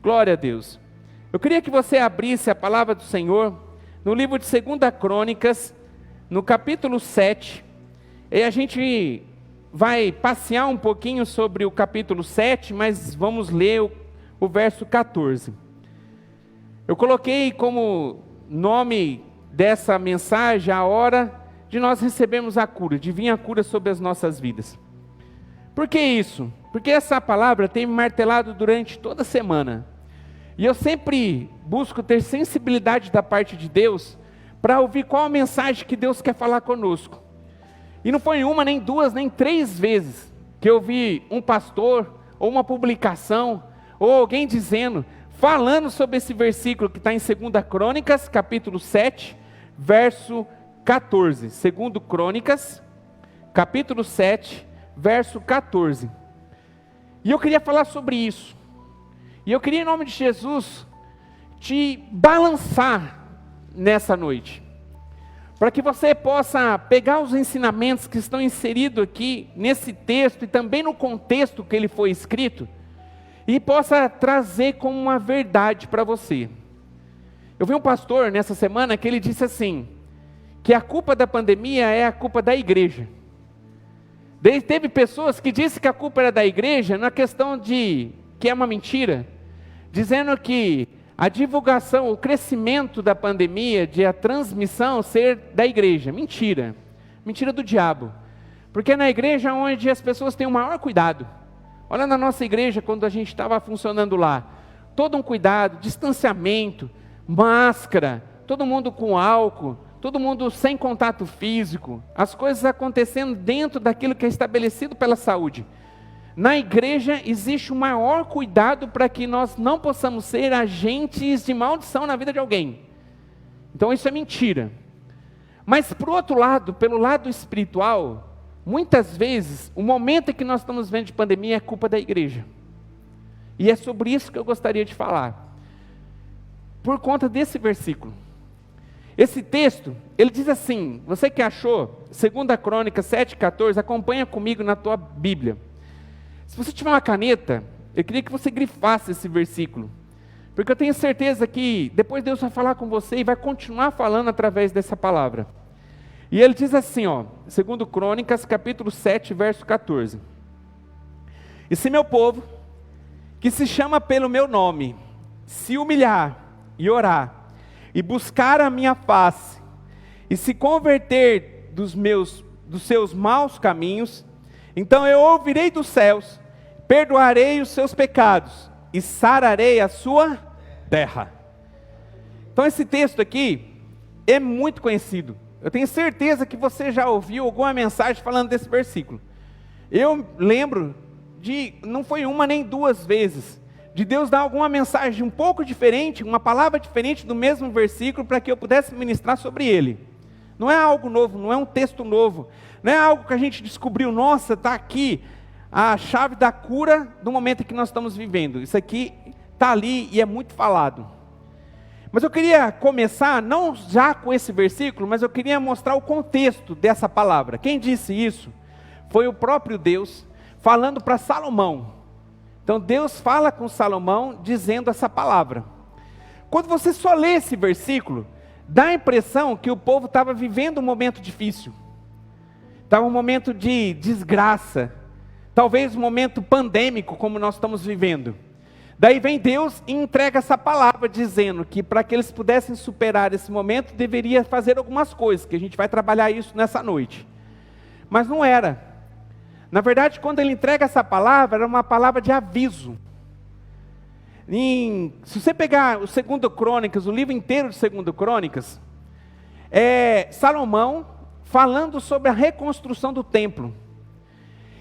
Glória a Deus. Eu queria que você abrisse a palavra do Senhor no livro de 2 Crônicas, no capítulo 7. E a gente vai passear um pouquinho sobre o capítulo 7, mas vamos ler o verso 14. Eu coloquei como nome dessa mensagem a hora de nós recebermos a cura, de vir a cura sobre as nossas vidas. Por que isso? Porque essa palavra tem me martelado durante toda a semana. E eu sempre busco ter sensibilidade da parte de Deus para ouvir qual a mensagem que Deus quer falar conosco. E não foi uma, nem duas, nem três vezes que eu vi um pastor, ou uma publicação, ou alguém falando sobre esse versículo que está em 2 Crônicas, capítulo 7, verso 14. 2 Crônicas, capítulo 7, verso 14. E eu queria falar sobre isso. E eu queria, em nome de Jesus, te balançar nessa noite, para que você possa pegar os ensinamentos que estão inseridos aqui nesse texto e também no contexto que ele foi escrito, e possa trazer como uma verdade para você. Eu vi um pastor nessa semana que ele disse assim, que a culpa da pandemia é a culpa da igreja. Teve pessoas que disseram que a culpa era da igreja na questão de que é uma mentira, dizendo que a divulgação, o crescimento da pandemia, de a transmissão ser da igreja. Mentira. Mentira do diabo. Porque é na igreja onde as pessoas têm o maior cuidado. Olha na nossa igreja, quando a gente estava funcionando lá. Todo um cuidado, distanciamento, máscara, todo mundo com álcool, todo mundo sem contato físico. As coisas acontecendo dentro daquilo que é estabelecido pela saúde. Na igreja existe o maior cuidado para que nós não possamos ser agentes de maldição na vida de alguém. Então isso é mentira. Mas por outro lado, pelo lado espiritual, muitas vezes o momento em que nós estamos vendo de pandemia é culpa da igreja. E é sobre isso que eu gostaria de falar. Por conta desse versículo. Esse texto, ele diz assim, você que achou, 2 Crônicas 7,14, acompanha comigo na tua Bíblia. Se você tiver uma caneta, eu queria que você grifasse esse versículo, porque eu tenho certeza que depois Deus vai falar com você e vai continuar falando através dessa palavra. E ele diz assim, 2 Crônicas, capítulo 7, verso 14. E se meu povo, que se chama pelo meu nome, se humilhar e orar, e buscar a minha face, e se converter dos seus maus caminhos, então eu ouvirei dos céus, perdoarei os seus pecados e sararei a sua terra. Então esse texto aqui é muito conhecido. Eu tenho certeza que você já ouviu alguma mensagem falando desse versículo. Eu lembro não foi uma nem duas vezes, de Deus dar alguma mensagem um pouco diferente, uma palavra diferente do mesmo versículo para que eu pudesse ministrar sobre ele. Não é algo novo, não é um texto novo, não é algo que a gente descobriu, nossa, está aqui a chave da cura do momento em que nós estamos vivendo. Isso aqui está ali e é muito falado. Mas eu queria começar, não já com esse versículo, mas eu queria mostrar o contexto dessa palavra. Quem disse isso foi o próprio Deus falando para Salomão. Então Deus fala com Salomão dizendo essa palavra. Quando você só lê esse versículo, dá a impressão que o povo estava vivendo um momento difícil. Estava um momento de desgraça. Talvez um momento pandêmico como nós estamos vivendo. Daí vem Deus e entrega essa palavra dizendo que para que eles pudessem superar esse momento, deveria fazer algumas coisas, que a gente vai trabalhar isso nessa noite. Mas não era. Na verdade, quando ele entrega essa palavra, era uma palavra de aviso. Se você pegar o 2 Crônicas, o livro inteiro de 2 Crônicas, é Salomão falando sobre a reconstrução do templo.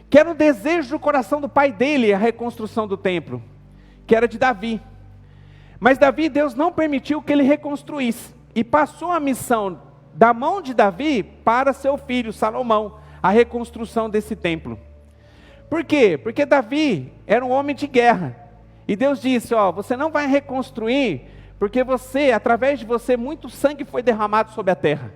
Que era o desejo do coração do pai dele, a reconstrução do templo, que era de Davi. Mas Davi, Deus não permitiu que ele reconstruísse, e passou a missão da mão de Davi para seu filho Salomão, a reconstrução desse templo. Por quê? Porque Davi era um homem de guerra, e Deus disse, você não vai reconstruir, porque através de você, muito sangue foi derramado sobre a terra.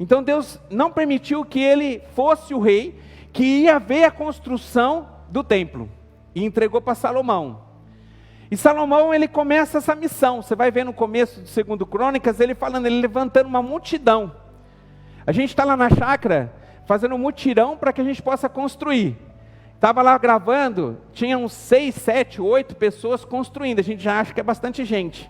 Então Deus não permitiu que ele fosse o rei, que ia ver a construção do templo, e entregou para Salomão. E Salomão, ele começa essa missão. Você vai ver no começo do 2 Crônicas, ele falando, ele levantando uma multidão. A gente está lá na chácara, fazendo um mutirão para que a gente possa construir. Estava lá gravando, tinha uns 6, 7, 8 pessoas construindo. A gente já acha que é bastante gente.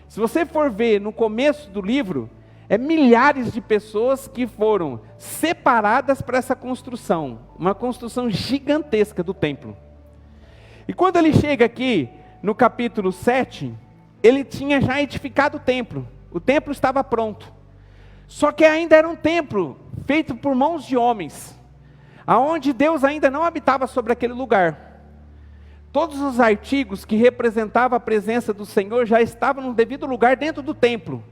Se você for ver no começo do livro, é milhares de pessoas que foram separadas para essa construção. Uma construção gigantesca do templo. E quando ele chega aqui, no capítulo 7, ele tinha já edificado o templo. O templo estava pronto. Só que ainda era um templo feito por mãos de homens, aonde Deus ainda não habitava sobre aquele lugar. Todos os artigos que representavam a presença do Senhor já estavam no devido lugar dentro do templo.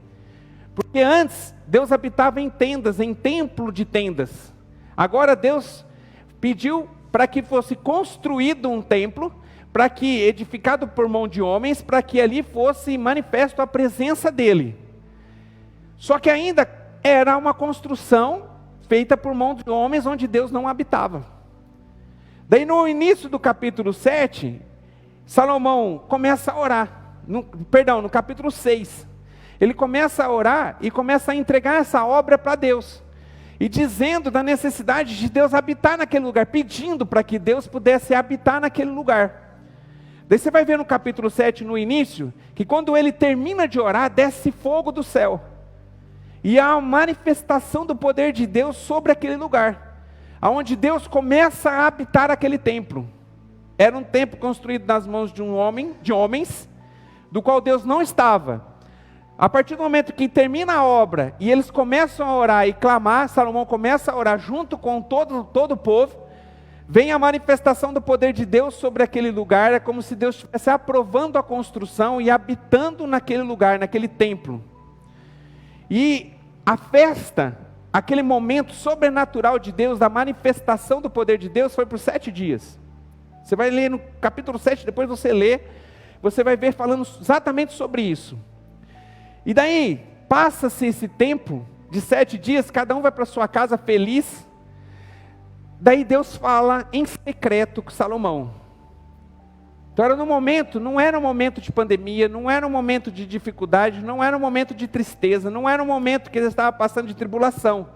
Porque antes, Deus habitava em tendas, em templo de tendas. Agora Deus pediu para que fosse construído um templo, para que, edificado por mão de homens, para que ali fosse manifesto a presença dele. Só que ainda era uma construção feita por mão de homens, onde Deus não habitava. Daí no início do capítulo 7, Salomão começa a orar, no capítulo 6, ele começa a orar e começa a entregar essa obra para Deus, e dizendo da necessidade de Deus habitar naquele lugar, pedindo para que Deus pudesse habitar naquele lugar. Daí você vai ver no capítulo 7, no início, que quando ele termina de orar, desce fogo do céu, e há a manifestação do poder de Deus sobre aquele lugar, aonde Deus começa a habitar aquele templo. Era um templo construído nas mãos de homens, do qual Deus não estava. A partir do momento que termina a obra, e eles começam a orar e clamar, Salomão começa a orar junto com todo o povo, vem a manifestação do poder de Deus sobre aquele lugar. É como se Deus estivesse aprovando a construção e habitando naquele lugar, naquele templo. E a festa, aquele momento sobrenatural de Deus, da manifestação do poder de Deus, foi por 7 dias. Você vai ler no capítulo 7, depois você lê, você vai ver falando exatamente sobre isso. E daí, passa-se esse tempo de 7 dias, cada um vai para sua casa feliz. Daí Deus fala em secreto com Salomão. Então não era um momento de pandemia, não era um momento de dificuldade, não era um momento de tristeza, não era um momento que ele estava passando de tribulação.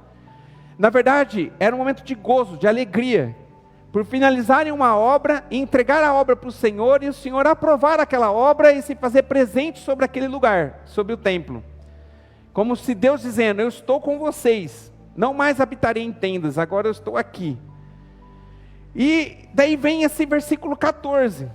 Na verdade, era um momento de gozo, de alegria, por finalizarem uma obra e entregar a obra para o Senhor, e o Senhor aprovar aquela obra e se fazer presente sobre aquele lugar, sobre o templo. Como se Deus dizendo, eu estou com vocês, não mais habitarei em tendas, agora eu estou aqui. E daí vem esse versículo 14,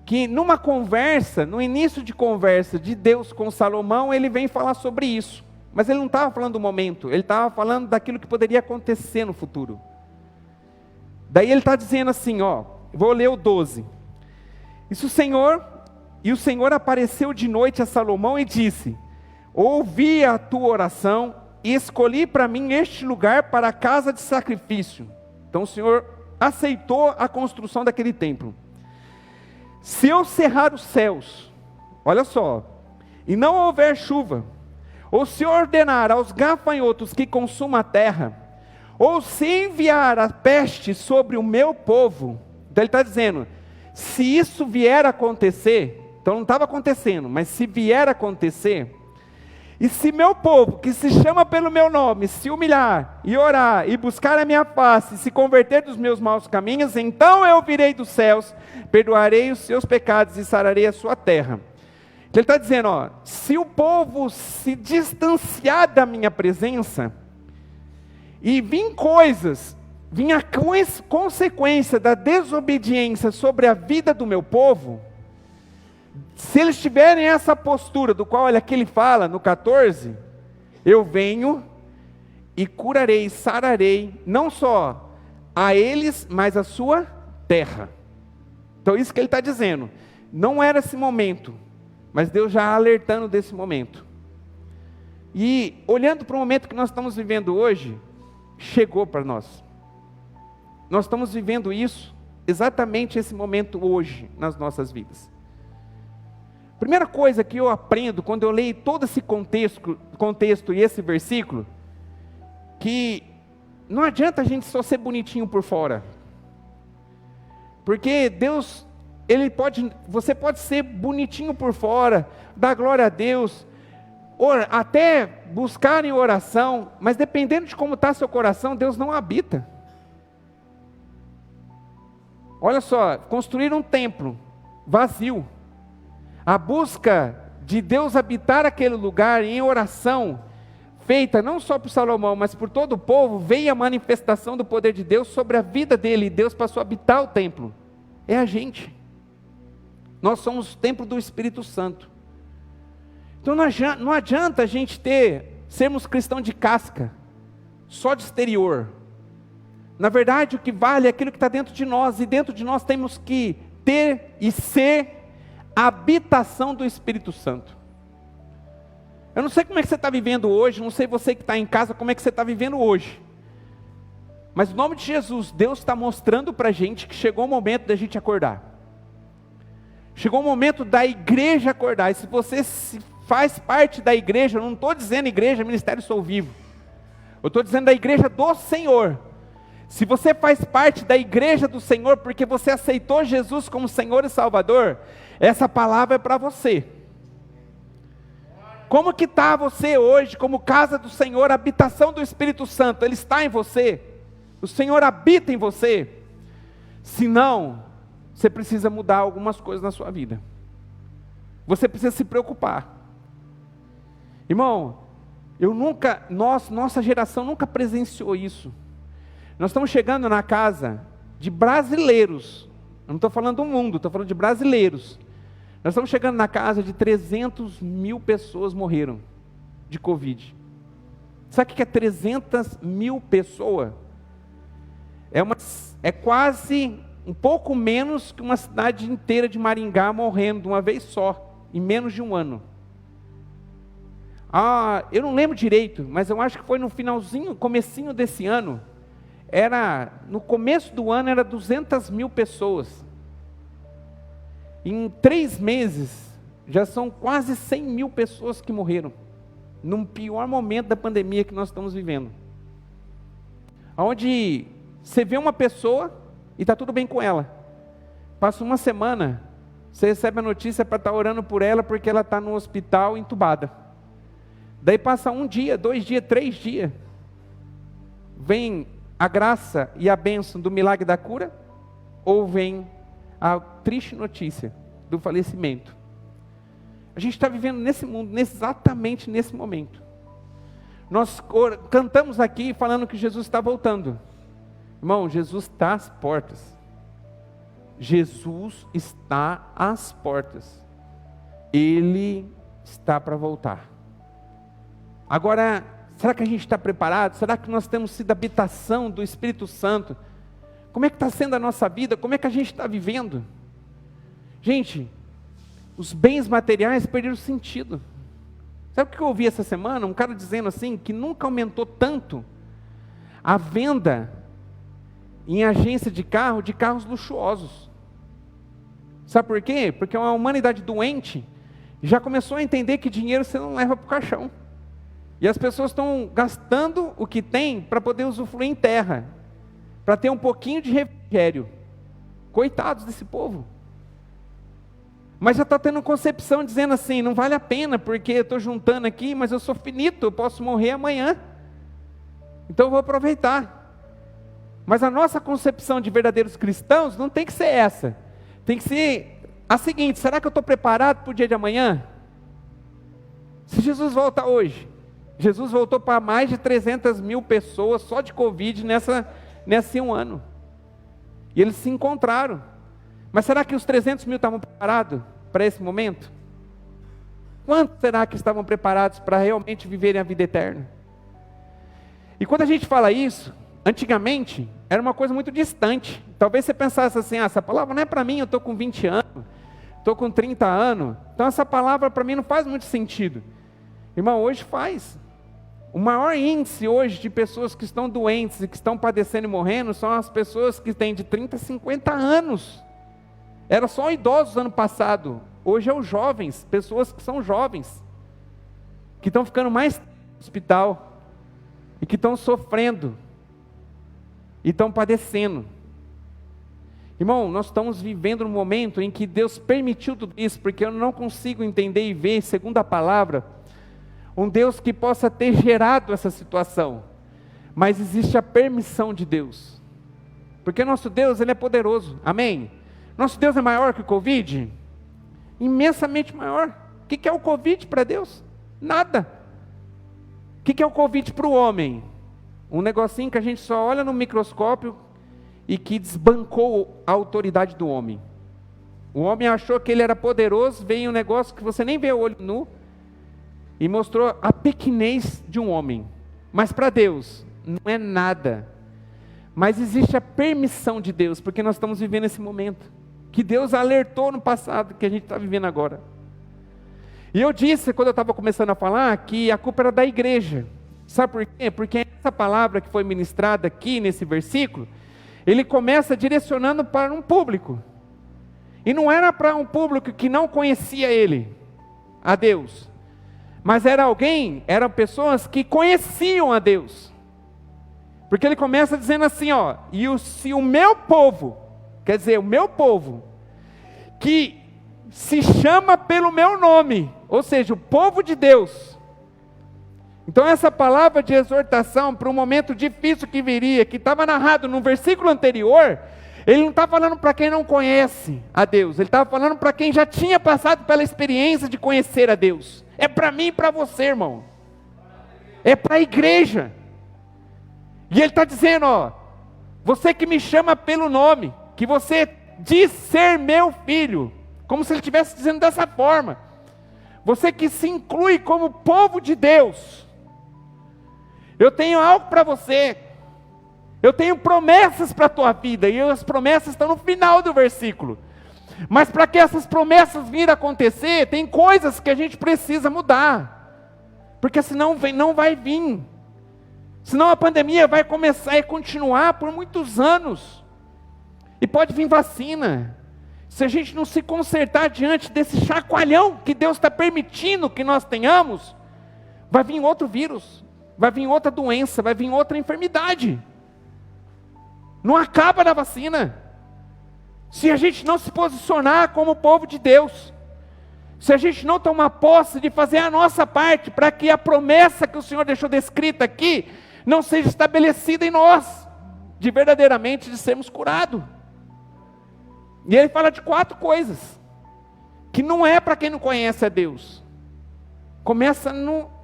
que numa conversa, no início de conversa de Deus com Salomão, ele vem falar sobre isso. Mas ele não estava falando do momento, ele estava falando daquilo que poderia acontecer no futuro. Daí ele está dizendo assim, vou ler o 12. E o Senhor apareceu de noite a Salomão e disse, ouvi a tua oração e escolhi para mim este lugar para a casa de sacrifício. Então o Senhor aceitou a construção daquele templo. Se eu cerrar os céus, olha só, e não houver chuva, ou se ordenar aos gafanhotos que consumam a terra, ou se enviar a peste sobre o meu povo, então ele está dizendo, se isso vier a acontecer, então não estava acontecendo, mas se vier a acontecer, e se meu povo, que se chama pelo meu nome, se humilhar, e orar, e buscar a minha face, e se converter dos meus maus caminhos, então eu virei dos céus, perdoarei os seus pecados e sararei a sua terra. Ele está dizendo, se o povo se distanciar da minha presença, e vir a consequência da desobediência sobre a vida do meu povo, se eles tiverem essa postura, do qual, olha, aqui ele fala no 14, eu venho e curarei, sararei, não só a eles, mas a sua terra. Então isso que ele está dizendo, não era esse momento, mas Deus já alertando desse momento. E olhando para o momento que nós estamos vivendo hoje, chegou para nós. Nós estamos vivendo isso, exatamente esse momento hoje, nas nossas vidas. Primeira coisa que eu aprendo, quando eu leio todo esse contexto e esse versículo, que não adianta a gente só ser bonitinho por fora. Porque Deus você pode ser bonitinho por fora, dar glória a Deus, até buscar em oração, mas dependendo de como está seu coração, Deus não habita. Olha só, construir um templo vazio, a busca de Deus habitar aquele lugar em oração, feita não só por Salomão, mas por todo o povo, veio a manifestação do poder de Deus sobre a vida dele, e Deus passou a habitar o templo. É a gente. Nós somos o templo do Espírito Santo. Então não adianta a gente sermos cristãos de casca, só de exterior. Na verdade, o que vale é aquilo que está dentro de nós, e dentro de nós temos que ter e ser a habitação do Espírito Santo. Eu não sei como é que você está vivendo hoje, não sei você que está em casa, como é que você está vivendo hoje. Mas no nome de Jesus, Deus está mostrando para a gente que chegou o momento da gente acordar. Chegou o momento da igreja acordar. E se você faz parte da igreja, eu não estou dizendo igreja, ministério Sou Vivo. Eu estou dizendo da igreja do Senhor. Se você faz parte da igreja do Senhor, porque você aceitou Jesus como Senhor e Salvador, essa palavra é para você. Como que está você hoje, como casa do Senhor, a habitação do Espírito Santo? Ele está em você? O Senhor habita em você? Se não, você precisa mudar algumas coisas na sua vida. Você precisa se preocupar. Irmão, nossa geração nunca presenciou isso. Nós estamos chegando na casa de brasileiros. Eu não estou falando do mundo, estou falando de brasileiros. Nós estamos chegando na casa de 300 mil pessoas morreram de Covid. Sabe o que é 300 mil pessoas? É quase um pouco menos que uma cidade inteira de Maringá morrendo de uma vez só, em menos de um ano. Eu não lembro direito, mas eu acho que foi no comecinho desse ano. No começo do ano era 200 mil pessoas. Em 3 meses, já são quase 100 mil pessoas que morreram, no pior momento da pandemia que nós estamos vivendo. Onde você vê uma pessoa e está tudo bem com ela. Passa uma semana, você recebe a notícia para estar orando por ela, porque ela está no hospital entubada. Daí passa 1 dia, 2 dias, 3 dias. Vem a graça e a bênção do milagre da cura, ou vem a triste notícia do falecimento. A gente está vivendo nesse mundo, exatamente nesse momento. Nós cantamos aqui falando que Jesus está voltando. Irmão, Jesus está às portas. Jesus está às portas. Ele está para voltar. Agora, será que a gente está preparado? Será que nós temos sido habitação do Espírito Santo? Como é que está sendo a nossa vida? Como é que a gente está vivendo? Gente, os bens materiais perderam sentido. Sabe o que eu ouvi essa semana? Um cara dizendo assim, que nunca aumentou tanto a venda em agência de carros luxuosos. Sabe por quê? Porque uma humanidade doente já começou a entender que dinheiro você não leva para o caixão. E as pessoas estão gastando o que tem para poder usufruir em terra, para ter um pouquinho de refrigério. Coitados desse povo. Mas já está tendo concepção dizendo assim, não vale a pena, porque eu estou juntando aqui, mas eu sou finito, eu posso morrer amanhã. Então eu vou aproveitar. Mas a nossa concepção de verdadeiros cristãos não tem que ser essa. Tem que ser a seguinte: será que eu estou preparado para o dia de amanhã? Se Jesus volta hoje, Jesus voltou para mais de 300 mil pessoas só de Covid nesse um ano. E eles se encontraram. Mas será que os 300 mil estavam preparados para esse momento? Quantos será que estavam preparados para realmente viverem a vida eterna? E quando a gente fala isso, antigamente era uma coisa muito distante. Talvez você pensasse assim, essa palavra não é para mim, eu estou com 20 anos, estou com 30 anos, então essa palavra para mim não faz muito sentido. Irmão, hoje faz. O maior índice hoje de pessoas que estão doentes e que estão padecendo e morrendo são as pessoas que têm de 30 a 50 anos. Era só idosos ano passado, hoje é os jovens, pessoas que são jovens, que estão ficando mais tempo no hospital, e que estão sofrendo, e estão padecendo. Irmão, nós estamos vivendo um momento em que Deus permitiu tudo isso, porque eu não consigo entender e ver, segundo a palavra, um Deus que possa ter gerado essa situação, mas existe a permissão de Deus, porque nosso Deus, Ele é poderoso, amém? Nosso Deus é maior que o Covid? Imensamente maior. O que é o Covid para Deus? Nada. O que é o Covid para o homem? Um negocinho que a gente só olha no microscópio e que desbancou a autoridade do homem. O homem achou que ele era poderoso, veio um negócio que você nem vê o olho nu, e mostrou a pequenez de um homem. Mas para Deus, não é nada. Mas existe a permissão de Deus, porque nós estamos vivendo esse momento, que Deus alertou no passado, que a gente está vivendo agora. E eu disse, quando eu estava começando a falar, que a culpa era da igreja. Sabe por quê? Porque essa palavra que foi ministrada aqui nesse versículo, ele começa direcionando para um público. E não era para um público que não conhecia ele, a Deus. Mas eram pessoas que conheciam a Deus. Porque ele começa dizendo assim, ó, se o meu povo, quer dizer, o meu povo, que se chama pelo meu nome, ou seja, o povo de Deus. Então essa palavra de exortação para um momento difícil que viria, que estava narrado no versículo anterior, ele não está falando para quem não conhece a Deus, ele estava falando para quem já tinha passado pela experiência de conhecer a Deus. É para mim e para você, irmão. É para a igreja. E ele está dizendo, ó, você que me chama pelo nome, que você diz ser meu filho, como se ele estivesse dizendo dessa forma. Você que se inclui como povo de Deus. Eu tenho algo para você. Eu tenho promessas para a tua vida, e as promessas estão no final do versículo. Mas para que essas promessas virem a acontecer, tem coisas que a gente precisa mudar. Porque senão não vai vir. Senão a pandemia vai começar e continuar por muitos anos. E pode vir vacina. Se a gente não se consertar diante desse chacoalhão que Deus está permitindo que nós tenhamos, vai vir outro vírus, vai vir outra doença, vai vir outra enfermidade. Não acaba na vacina. Se a gente não se posicionar como povo de Deus, se a gente não tomar posse de fazer a nossa parte, para que a promessa que o Senhor deixou descrita aqui, não seja estabelecida em nós, de verdadeiramente de sermos curados. E ele fala de 4 coisas, que não é para quem não conhece a Deus. Começa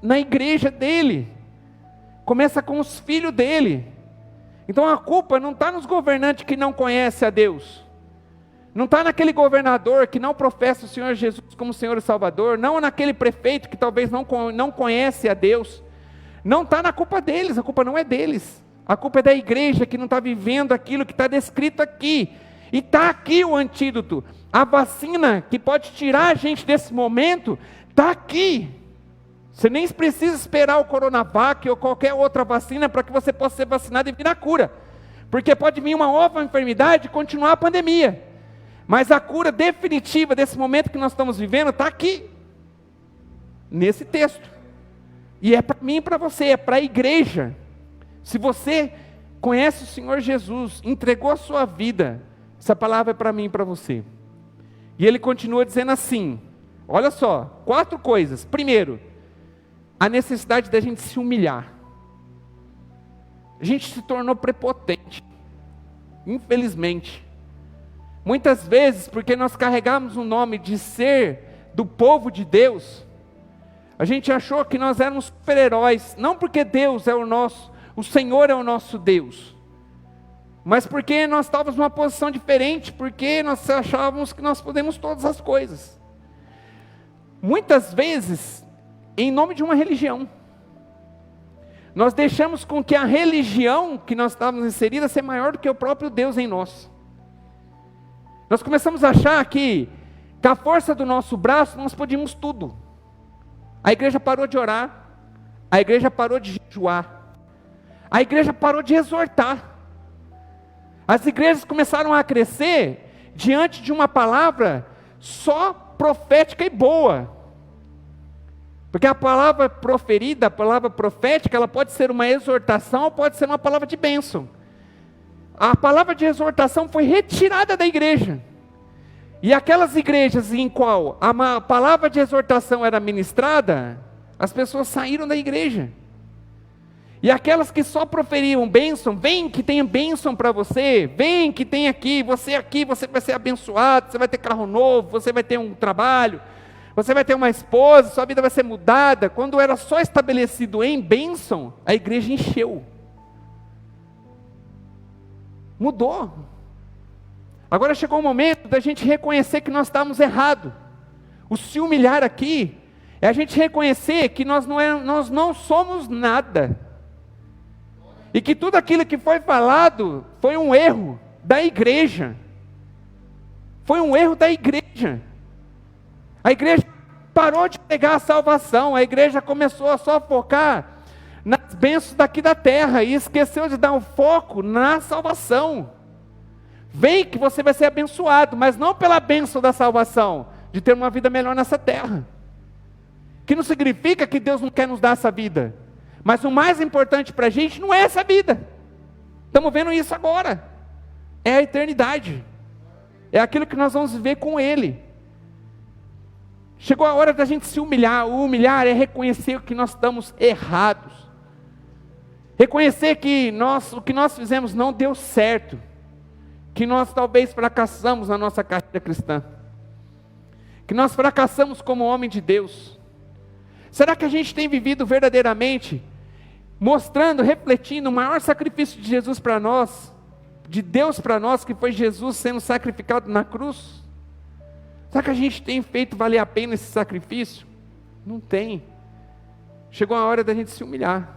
na igreja dele, começa com os filhos dele. Então a culpa não está nos governantes que não conhecem a Deus, não está naquele governador que não professa o Senhor Jesus como Senhor e Salvador, não naquele prefeito que talvez não conhece a Deus, não está na culpa deles, a culpa não é deles, a culpa é da igreja que não está vivendo aquilo que está descrito aqui. E está aqui o antídoto, a vacina que pode tirar a gente desse momento, está aqui. Você nem precisa esperar o Coronavac ou qualquer outra vacina para que você possa ser vacinado e vir a cura. Porque pode vir uma nova enfermidade e continuar a pandemia. Mas a cura definitiva desse momento que nós estamos vivendo está aqui, nesse texto. E é para mim e para você, é para a igreja. Se você conhece o Senhor Jesus, entregou a sua vida, essa palavra é para mim e para você. E ele continua dizendo assim, olha só, 4 coisas. Primeiro, a necessidade da gente se humilhar. A gente se tornou prepotente, infelizmente. Muitas vezes, porque nós carregamos o nome de ser do povo de Deus, a gente achou que nós éramos super-heróis, não porque Deus é o Senhor é o nosso Deus, mas porque nós estávamos numa posição diferente, porque nós achávamos que nós podemos todas as coisas. Muitas vezes, em nome de uma religião, nós deixamos com que a religião que nós estávamos inseridas ser maior do que o próprio Deus em nós. Nós começamos a achar que com a força do nosso braço nós podíamos tudo. A igreja parou de orar, a igreja parou de jejuar, a igreja parou de exortar. As igrejas começaram a crescer diante de uma palavra só profética e boa. Porque a palavra proferida, a palavra profética, ela pode ser uma exortação ou pode ser uma palavra de bênção. a palavra de exortação foi retirada da igreja. E aquelas igrejas em qual a palavra de exortação era ministrada, as pessoas saíram da igreja. E aquelas que só proferiam bênção, vem que tem bênção para você, vem que tem aqui, você vai ser abençoado, você vai ter carro novo, você vai ter um trabalho, você vai ter uma esposa, sua vida vai ser mudada. Quando era só estabelecido em bênção, a igreja encheu. Mudou. Agora chegou o momento da gente reconhecer que nós estamos errados. O se humilhar aqui é a gente reconhecer que nós não somos nada. E que tudo aquilo que foi falado foi um erro da igreja. Foi um erro da igreja. A igreja parou de pregar a salvação. A igreja começou a só focar nas bênçãos daqui da terra e esqueceu de dar um foco na salvação. Vem que você vai ser abençoado, mas não pela bênção da salvação, de ter uma vida melhor nessa terra. Que não significa que Deus não quer nos dar essa vida. Mas o mais importante para a gente não é essa vida. Estamos vendo isso agora. É a eternidade. É aquilo que nós vamos viver com Ele. Chegou a hora da gente se humilhar. O humilhar é reconhecer que nós estamos errados. Reconhecer que o que nós fizemos não deu certo. Que nós talvez fracassamos na nossa carreira cristã. Que nós fracassamos como homem de Deus. Será que a gente tem vivido verdadeiramente, mostrando, refletindo o maior sacrifício de Jesus para nós, de Deus para nós, que foi Jesus sendo sacrificado na cruz? Será que a gente tem feito valer a pena esse sacrifício? Não tem. Chegou a hora da gente se humilhar.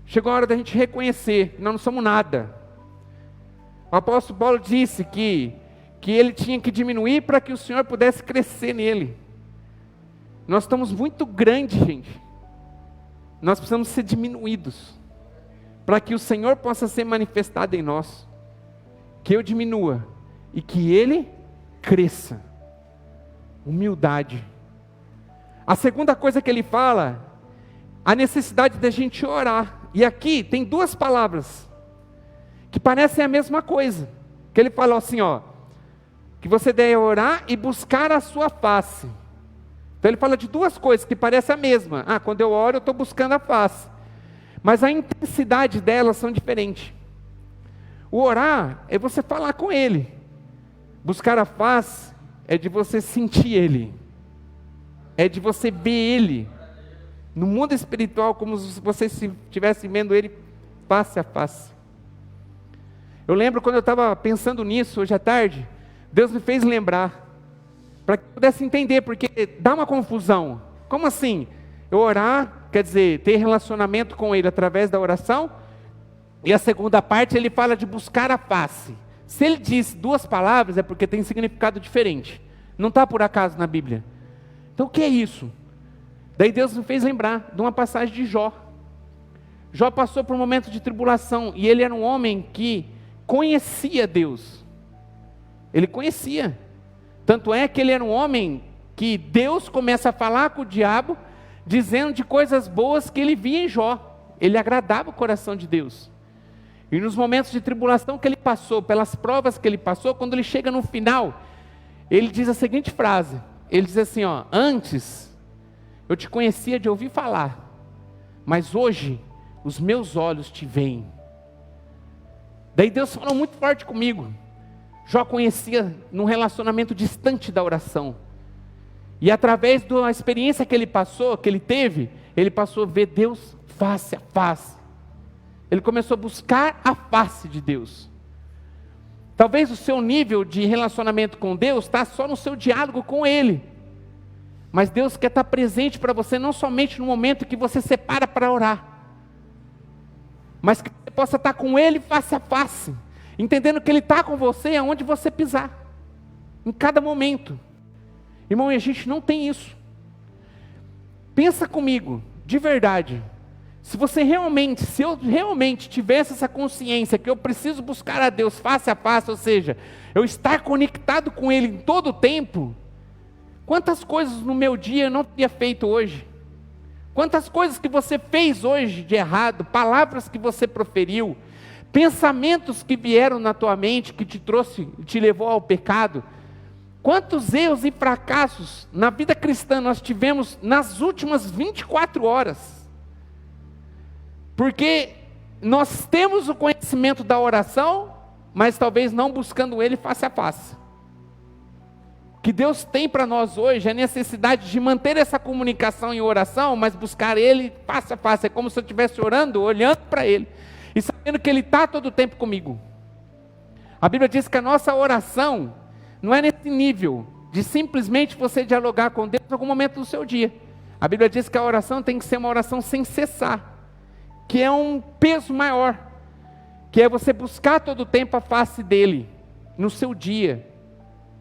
Chegou a hora da gente reconhecer que nós não somos nada. O apóstolo Paulo disse que ele tinha que diminuir para que o Senhor pudesse crescer nele. Nós estamos muito grandes, gente. Nós precisamos ser diminuídos, para que o Senhor possa ser manifestado em nós. Que eu diminua e que Ele cresça. Humildade. A segunda coisa que ele fala, a necessidade da gente orar. E aqui tem duas palavras que parecem a mesma coisa. Que ele fala assim, que você deve orar e buscar a sua face. Então ele fala de duas coisas que parecem a mesma. Quando eu oro eu estou buscando a face. Mas a intensidade delas são diferentes. O orar é você falar com Ele. Buscar a face é de você sentir Ele. É de você ver Ele. No mundo espiritual, como se você estivesse vendo Ele face a face. Eu lembro quando eu estava pensando nisso hoje à tarde, Deus me fez lembrar. Para que eu pudesse entender, porque dá uma confusão. Como assim? Eu orar, quer dizer, ter relacionamento com Ele através da oração, e a segunda parte ele fala de buscar a face. Se ele diz duas palavras, é porque tem significado diferente. Não está por acaso na Bíblia. Então o que é isso? Daí Deus me fez lembrar de uma passagem de Jó. Jó passou por um momento de tribulação, e ele era um homem que conhecia Deus. Ele conhecia. Tanto é que ele era um homem que Deus começa a falar com o diabo, dizendo de coisas boas que ele via em Jó. Ele agradava o coração de Deus. E nos momentos de tribulação que ele passou, pelas provas que ele passou, quando ele chega no final, ele diz a seguinte frase. Ele diz assim, antes eu te conhecia de ouvir falar, mas hoje os meus olhos te veem. Daí Deus falou muito forte comigo. Jó conhecia num relacionamento distante da oração. E através da experiência que ele passou, que ele teve, ele passou a ver Deus face a face. Ele começou a buscar a face de Deus. Talvez o seu nível de relacionamento com Deus está só no seu diálogo com Ele. Mas Deus quer estar presente para você não somente no momento que você separa para orar, mas que você possa estar com Ele face a face. Entendendo que Ele está com você aonde você pisar, em cada momento. Irmão, e a gente não tem isso. Pensa comigo, de verdade. Se eu realmente tivesse essa consciência que eu preciso buscar a Deus face a face, ou seja, eu estar conectado com Ele em todo o tempo, quantas coisas no meu dia eu não teria feito hoje? Quantas coisas que você fez hoje de errado, palavras que você proferiu, pensamentos que vieram na tua mente, que te levou ao pecado. Quantos erros e fracassos na vida cristã nós tivemos nas últimas 24 horas? Porque nós temos o conhecimento da oração, mas talvez não buscando ele face a face. O que Deus tem para nós hoje é a necessidade de manter essa comunicação em oração, mas buscar ele face a face. É como se eu estivesse orando, olhando para ele e sabendo que ele está todo o tempo comigo. A Bíblia diz que a nossa oração não é nesse nível de simplesmente você dialogar com Deus em algum momento do seu dia. A Bíblia diz que a oração tem que ser uma oração sem cessar, que é um peso maior, que é você buscar todo o tempo a face dele, no seu dia,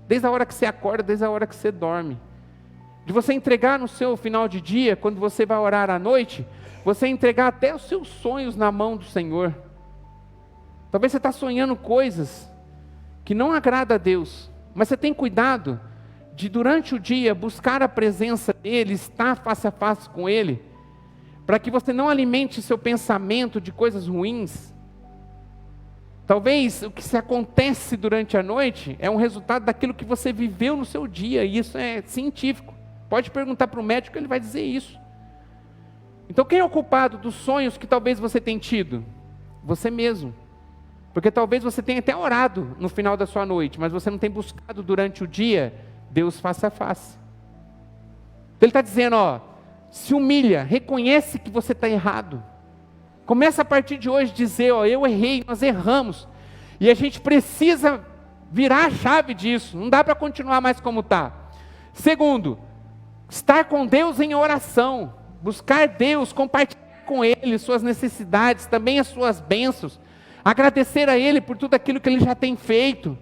desde a hora que você acorda, desde a hora que você dorme, de você entregar no seu final de dia, quando você vai orar à noite, você entregar até os seus sonhos na mão do Senhor. Talvez você está sonhando coisas que não agradam a Deus, mas você tem cuidado de durante o dia buscar a presença dele, estar face a face com ele, para que você não alimente seu pensamento de coisas ruins. Talvez o que se acontece durante a noite é um resultado daquilo que você viveu no seu dia, e isso é científico. Pode perguntar para o médico, ele vai dizer isso. Então quem é o culpado dos sonhos que talvez você tenha tido? Você mesmo. Porque talvez você tenha até orado no final da sua noite, mas você não tem buscado durante o dia Deus face a face. Então ele está dizendo, se humilha, reconhece que você está errado. Começa a partir de hoje a dizer, eu errei, nós erramos. E a gente precisa virar a chave disso, não dá para continuar mais como está. Segundo, estar com Deus em oração, buscar Deus, compartilhar com Ele suas necessidades, também as suas bênçãos, agradecer a Ele por tudo aquilo que Ele já tem feito.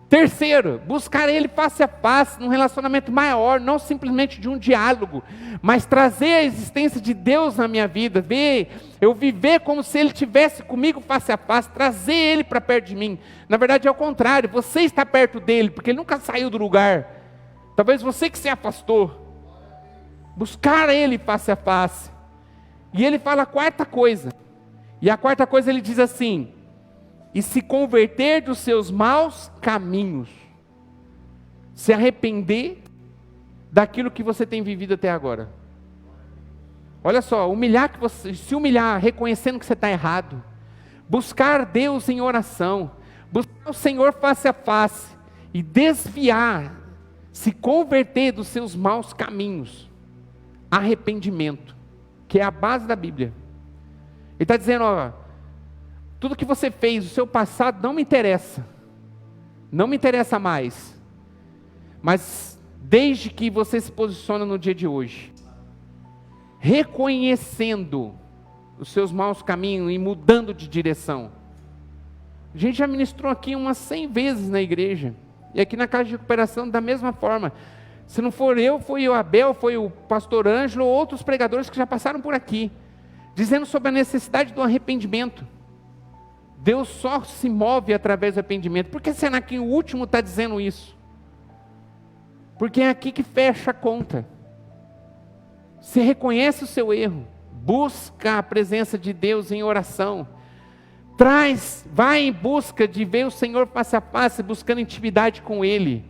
Terceiro, buscar Ele face a face, num relacionamento maior, não simplesmente de um diálogo, mas trazer a existência de Deus na minha vida, eu viver como se Ele estivesse comigo face a face, trazer Ele para perto de mim. Na verdade é o contrário, você está perto dEle, porque Ele nunca saiu do lugar, talvez você que se afastou. Buscar Ele face a face. E Ele fala a quarta coisa, e a quarta coisa Ele diz assim, e se converter dos seus maus caminhos, se arrepender daquilo que você tem vivido até agora. Olha só, se humilhar, reconhecendo que você está errado, buscar Deus em oração, buscar o Senhor face a face, e desviar, se converter dos seus maus caminhos, arrependimento, que é a base da Bíblia. Ele está dizendo, tudo que você fez, o seu passado não me interessa mais, mas desde que você se posiciona no dia de hoje, reconhecendo os seus maus caminhos e mudando de direção. A gente já ministrou aqui umas 100 vezes na igreja, e aqui na casa de recuperação da mesma forma. Se não for eu, foi o Abel, foi o pastor Ângelo, ou outros pregadores que já passaram por aqui, dizendo sobre a necessidade do arrependimento. Deus só se move através do arrependimento. Por que será que o último está dizendo isso? Porque é aqui que fecha a conta. Você reconhece o seu erro, busca a presença de Deus em oração, vai em busca de ver o Senhor face a face, buscando intimidade com Ele,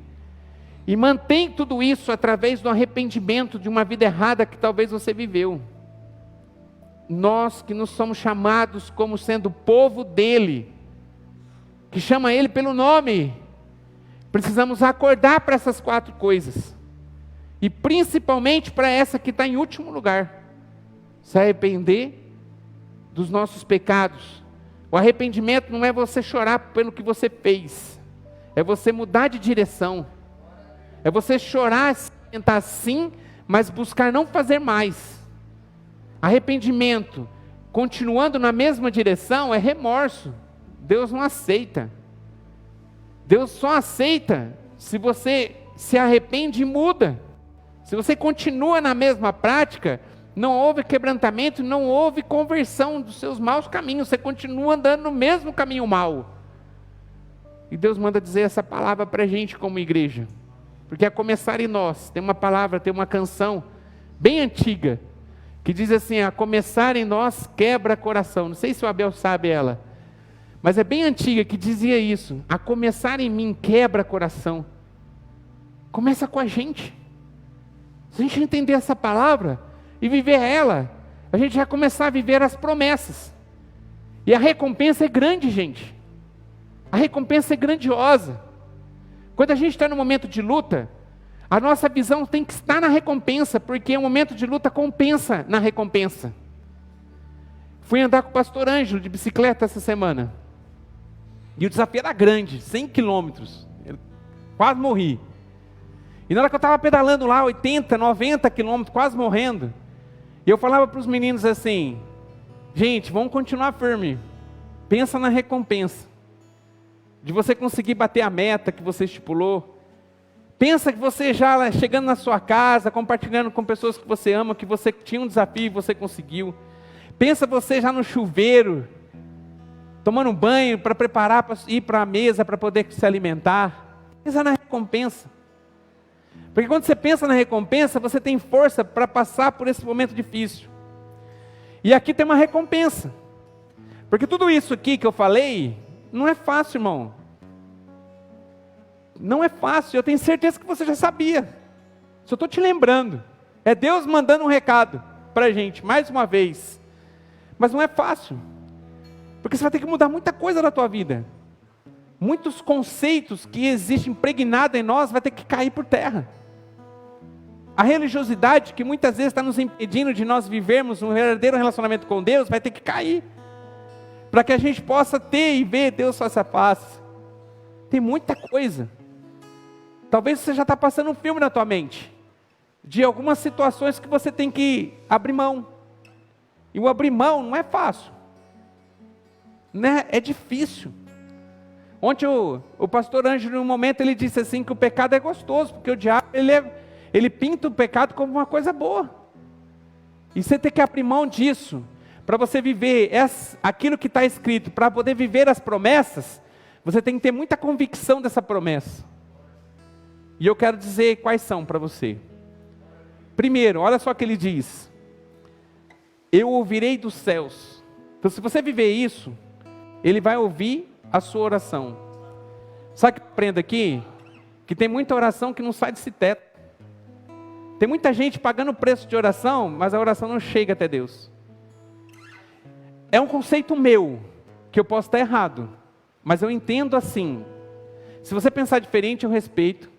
e mantém tudo isso através do arrependimento de uma vida errada que talvez você viveu. Nós que nos somos chamados como sendo povo dEle, que chama Ele pelo nome, precisamos acordar para essas 4 coisas, e principalmente para essa que está em último lugar, se arrepender dos nossos pecados. O arrependimento não é você chorar pelo que você fez, é você mudar de direção, é você chorar, se lamentar sim, mas buscar não fazer mais. Arrependimento, continuando na mesma direção, é remorso. Deus não aceita. Deus só aceita se você se arrepende e muda. Se você continua na mesma prática, não houve quebrantamento, não houve conversão dos seus maus caminhos, você continua andando no mesmo caminho mau. E Deus manda dizer essa palavra para a gente como igreja, porque a começar em nós, tem uma palavra, tem uma canção bem antiga, que diz assim, a começar em nós quebra coração. Não sei se o Abel sabe ela, mas é bem antiga, que dizia isso: a começar em mim quebra coração. Começa com a gente. Se a gente entender essa palavra e viver ela, a gente vai começar a viver as promessas. E a recompensa é grande, gente. A recompensa é grandiosa. Quando a gente está no momento de luta, a nossa visão tem que estar na recompensa, porque o momento de luta compensa na recompensa. Fui andar com o pastor Ângelo de bicicleta essa semana. E o desafio era grande, 100 quilômetros. Eu quase morri. E na hora que eu estava pedalando lá, 80, 90 quilômetros, quase morrendo, e eu falava para os meninos assim: gente, vamos continuar firme. Pensa na recompensa. De você conseguir bater a meta que você estipulou. Pensa que você já chegando na sua casa, compartilhando com pessoas que você ama, que você tinha um desafio e você conseguiu. Pensa você já no chuveiro, tomando um banho para preparar para ir para a mesa para poder se alimentar. Pensa na recompensa. Porque quando você pensa na recompensa, você tem força para passar por esse momento difícil. E aqui tem uma recompensa. Porque tudo isso aqui que eu falei, não é fácil, irmão. Não é fácil, eu tenho certeza que você já sabia. Só estou te lembrando. É Deus mandando um recado para a gente, mais uma vez. Mas não é fácil. Porque você vai ter que mudar muita coisa na tua vida. Muitos conceitos que existem impregnados em nós vai ter que cair por terra. A religiosidade que muitas vezes está nos impedindo de nós vivermos um verdadeiro relacionamento com Deus vai ter que cair. Para que a gente possa ter e ver Deus face a face. Tem muita coisa. Talvez você já está passando um filme na tua mente. De algumas situações que você tem que abrir mão. E o abrir mão não é fácil. Né? É difícil. Ontem o pastor Ângelo, num momento, ele disse assim que o pecado é gostoso. Porque o diabo, ele pinta o pecado como uma coisa boa. E você tem que abrir mão disso. Para você viver aquilo que está escrito. Para poder viver as promessas. Você tem que ter muita convicção dessa promessa. E eu quero dizer quais são para você. Primeiro, olha só o que ele diz. Eu ouvirei dos céus. Então se você viver isso, ele vai ouvir a sua oração. Sabe o que eu aprendo aqui? Que tem muita oração que não sai desse teto. Tem muita gente pagando o preço de oração, mas a oração não chega até Deus. É um conceito meu, que eu posso estar errado. Mas eu entendo assim. Se você pensar diferente, eu respeito.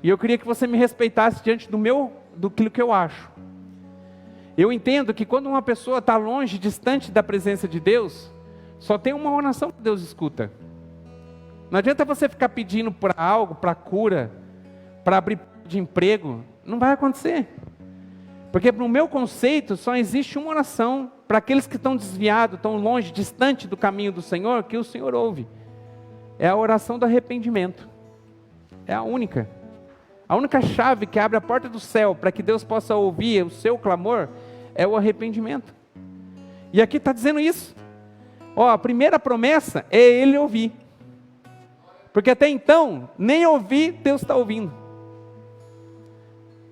E eu queria que você me respeitasse diante do que eu acho. Eu entendo que quando uma pessoa está longe, distante da presença de Deus, só tem uma oração que Deus escuta. Não adianta você ficar pedindo para algo, para cura, para abrir de emprego. Não vai acontecer. Porque no meu conceito, só existe uma oração para aqueles que estão desviados, estão longe, distante do caminho do Senhor, que o Senhor ouve. É a oração do arrependimento. É a única. A única chave que abre a porta do céu para que Deus possa ouvir o seu clamor é o arrependimento. E aqui está dizendo isso. A primeira promessa é Ele ouvir. Porque até então, nem ouvir, Deus está ouvindo.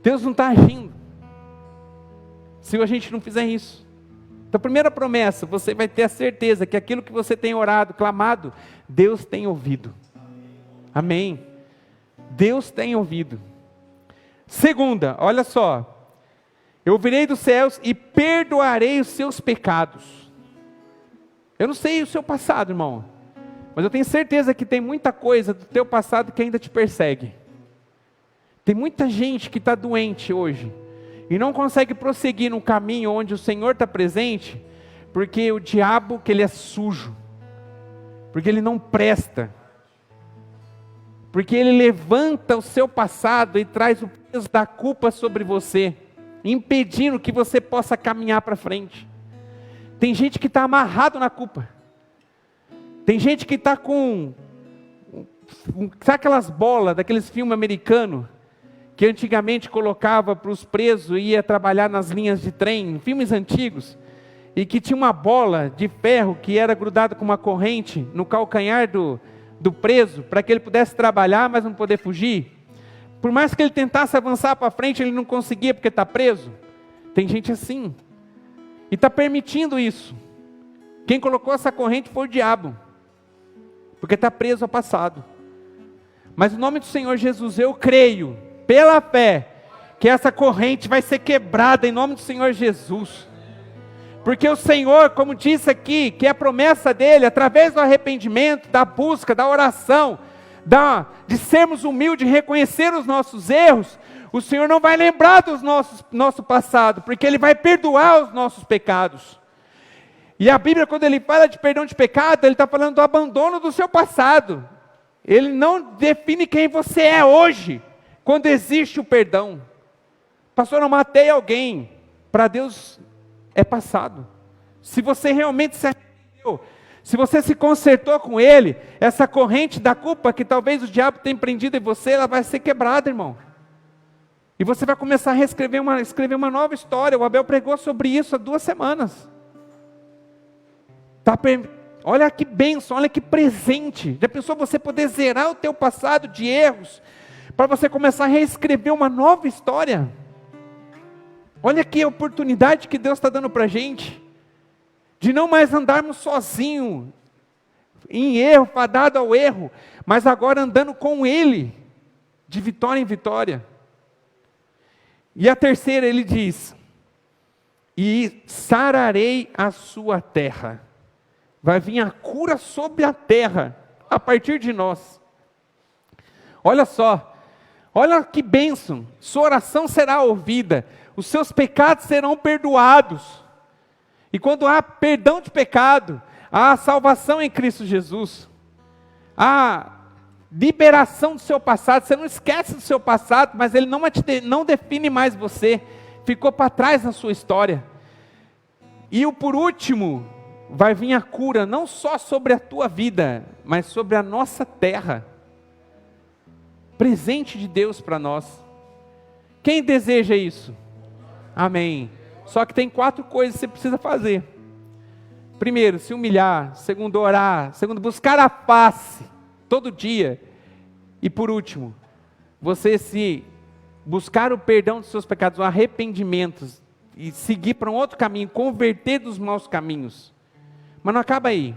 Deus não está agindo. Se a gente não fizer isso. Então a primeira promessa, você vai ter a certeza que aquilo que você tem orado, clamado, Deus tem ouvido. Amém. Deus tem ouvido. Segunda, olha só. Eu virei dos céus e perdoarei os seus pecados. Eu não sei o seu passado, irmão. Mas eu tenho certeza que tem muita coisa do teu passado que ainda te persegue. Tem muita gente que está doente hoje. E não consegue prosseguir no caminho onde o Senhor está presente. Porque o diabo, que ele é sujo. Porque ele não presta. Porque ele levanta o seu passado e traz o peso da culpa sobre você, impedindo que você possa caminhar para frente. Tem gente que está amarrado na culpa. Tem gente que está com... Sabe aquelas bolas daqueles filmes americanos que antigamente colocava para os presos e ia trabalhar nas linhas de trem, filmes antigos, e que tinha uma bola de ferro que era grudada com uma corrente no calcanhar do preso, para que ele pudesse trabalhar, mas não poder fugir. Por mais que ele tentasse avançar para frente, ele não conseguia porque está preso. Tem gente assim. E está permitindo isso. Quem colocou essa corrente foi o diabo. porque está preso ao passado. Mas no nome do Senhor Jesus, eu creio, pela fé, que essa corrente vai ser quebrada em nome do Senhor Jesus. Porque o Senhor, como disse aqui, que é a promessa dele, através do arrependimento, da busca, da oração, de sermos humildes, reconhecer os nossos erros, o Senhor não vai lembrar do nosso passado, porque Ele vai perdoar os nossos pecados. E a Bíblia, quando Ele fala de perdão de pecado, Ele está falando do abandono do seu passado. Ele não define quem você é hoje, quando existe o perdão. Pastor, eu matei alguém. Para Deus é passado. Se você realmente se arrependeu, se você se consertou com Ele, essa corrente da culpa que talvez o diabo tenha prendido em você, ela vai ser quebrada, irmão. E você vai começar a escrever uma nova história. O Abel pregou sobre isso há 2 semanas. Olha que bênção, olha que presente. Já pensou você poder zerar o teu passado de erros, para você começar a reescrever uma nova história? Olha que oportunidade que Deus está dando para a gente, de não mais andarmos sozinhos, em erro, fadado ao erro, mas agora andando com Ele, de vitória em vitória. E a terceira, ele diz: e sararei a sua terra. Vai vir a cura sobre a terra, a partir de nós. Olha só, olha que bênção, sua oração será ouvida, os seus pecados serão perdoados. E quando há perdão de pecado, há salvação em Cristo Jesus, há liberação do seu passado. Você não esquece do seu passado, mas ele não define mais você, ficou para trás na sua história. E por último, vai vir a cura, não só sobre a tua vida, mas sobre a nossa terra. Presente de Deus para nós. Quem deseja isso? Amém. Só que tem 4 coisas que você precisa fazer. Primeiro, se humilhar. Segundo, orar. Segundo, buscar a face todo dia. E por último, você se buscar o perdão dos seus pecados, o arrependimento, e seguir para um outro caminho, converter dos maus caminhos. Mas não acaba aí.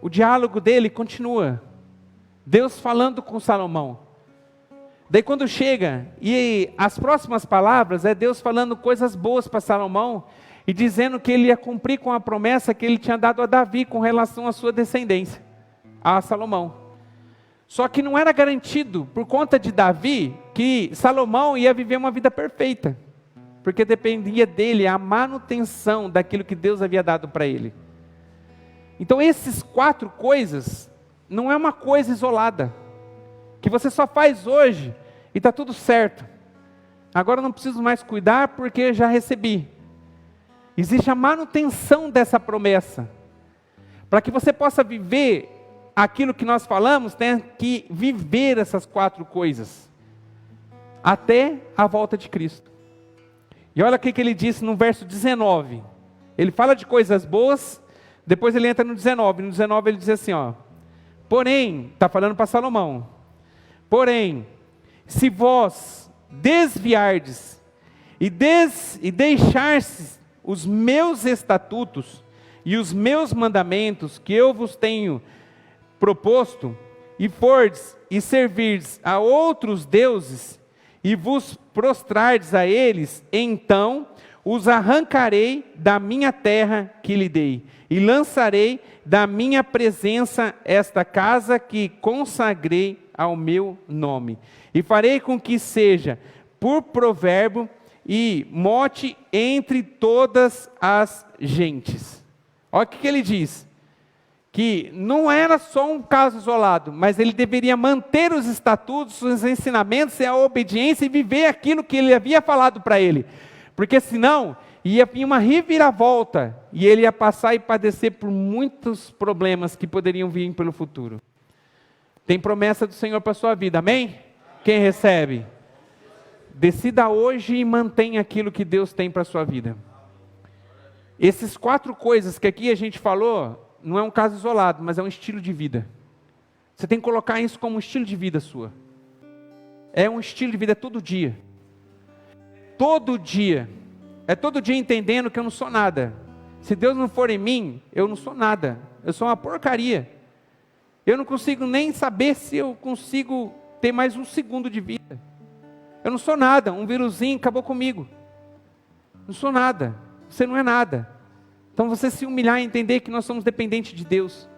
O diálogo dele continua. Deus falando com Salomão. Daí quando chega, e as próximas palavras é Deus falando coisas boas para Salomão, e dizendo que ele ia cumprir com a promessa que ele tinha dado a Davi com relação à sua descendência, a Salomão. Só que não era garantido, por conta de Davi, que Salomão ia viver uma vida perfeita, porque dependia dele a manutenção daquilo que Deus havia dado para ele. Então esses 4 coisas, não é uma coisa isolada, que você só faz hoje, e está tudo certo. Agora eu não preciso mais cuidar, porque já recebi. Existe a manutenção dessa promessa. Para que você possa viver aquilo que nós falamos, tem que viver essas 4 coisas, até a volta de Cristo. E olha o que ele disse no verso 19. Ele fala de coisas boas, depois ele entra no 19. No 19 ele diz assim, ó: porém, está falando para Salomão, porém, se vós desviardes e deixardes os meus estatutos e os meus mandamentos que eu vos tenho proposto, e fordes e servirdes a outros deuses, e vos prostrardes a eles, então os arrancarei da minha terra que lhe dei, e lançarei da minha presença esta casa que consagrei ao meu nome, e farei com que seja por provérbio e mote entre todas as gentes. Olha o que ele diz, que não era só um caso isolado, mas ele deveria manter os estatutos, os ensinamentos e a obediência, e viver aquilo que ele havia falado para ele, porque senão ia vir uma reviravolta, e ele ia passar e padecer por muitos problemas que poderiam vir pelo futuro. Tem promessa do Senhor para a sua vida, amém? Quem recebe? Decida hoje e mantenha aquilo que Deus tem para a sua vida. Essas 4 coisas que aqui a gente falou, não é um caso isolado, mas é um estilo de vida. Você tem que colocar isso como um estilo de vida sua. É um estilo de vida todo dia. Todo dia. É todo dia entendendo que eu não sou nada. Se Deus não for em mim, eu não sou nada. Eu sou uma porcaria. Eu não consigo nem saber se eu consigo ter mais um segundo de vida. Eu não sou nada, um vírusinho acabou comigo. Não sou nada, você não é nada. Então você se humilhar e entender que nós somos dependentes de Deus.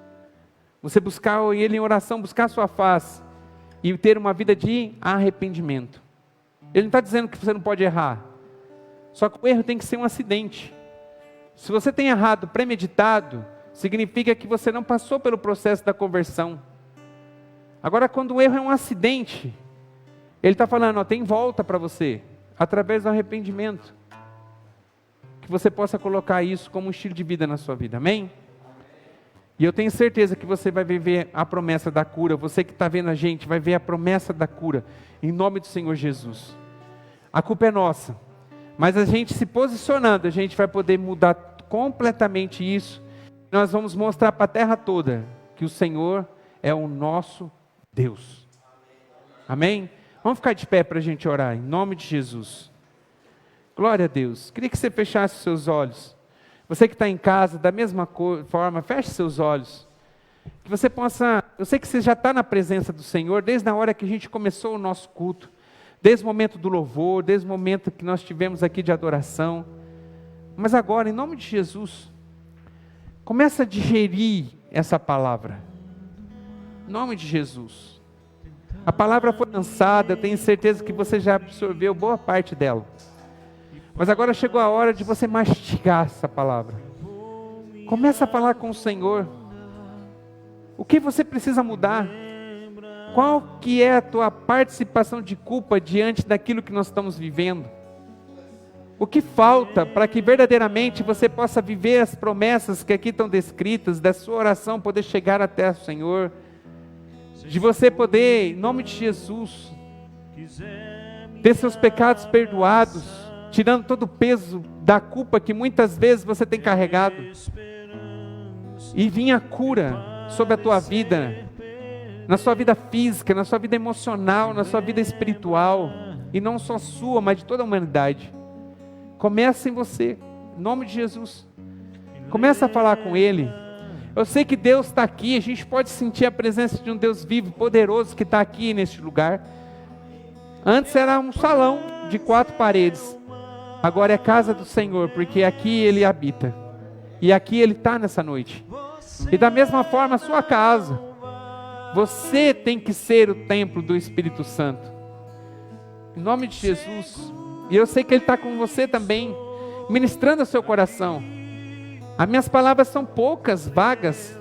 Você buscar Ele em oração, buscar a sua face e ter uma vida de arrependimento. Ele não está dizendo que você não pode errar. Só que o erro tem que ser um acidente. Se você tem errado premeditado, significa que você não passou pelo processo da conversão. Agora, quando o erro é um acidente, Ele está falando, ó, tem volta para você, através do arrependimento. Que você possa colocar isso como um estilo de vida na sua vida, amém? E eu tenho certeza que você vai viver a promessa da cura. Você que está vendo a gente, vai ver a promessa da cura, em nome do Senhor Jesus. A culpa é nossa, mas a gente se posicionando, a gente vai poder mudar completamente isso. Nós vamos mostrar para a terra toda que o Senhor é o nosso Deus. Amém? Vamos ficar de pé para a gente orar, em nome de Jesus. Glória a Deus. Queria que você fechasse os seus olhos. Você que está em casa, da mesma forma, feche seus olhos. Que você possa, eu sei que você já está na presença do Senhor, desde a hora que a gente começou o nosso culto, desde o momento do louvor, desde o momento que nós tivemos aqui de adoração. Mas agora, em nome de Jesus, começa a digerir essa palavra. Em nome de Jesus. A palavra foi lançada, eu tenho certeza que você já absorveu boa parte dela. Mas agora chegou a hora de você mastigar essa palavra. Começa a falar com o Senhor. O que você precisa mudar? Qual que é a tua participação de culpa diante daquilo que nós estamos vivendo? O que falta para que verdadeiramente você possa viver as promessas que aqui estão descritas, da sua oração poder chegar até o Senhor, de você poder, em nome de Jesus, ter seus pecados perdoados, tirando todo o peso da culpa que muitas vezes você tem carregado, e vir a cura sobre a tua vida, na sua vida física, na sua vida emocional, na sua vida espiritual, e não só sua, mas de toda a humanidade. Começa em você, em nome de Jesus. Começa a falar com Ele. Eu sei que Deus está aqui, a gente pode sentir a presença de um Deus vivo, poderoso, que está aqui neste lugar. Antes era um salão de 4 paredes, agora é casa do Senhor, porque aqui Ele habita, e aqui Ele está nessa noite. E da mesma forma a sua casa, você tem que ser o templo do Espírito Santo, em nome de Jesus. E eu sei que Ele está com você também, ministrando ao seu coração. As minhas palavras são poucas, vagas,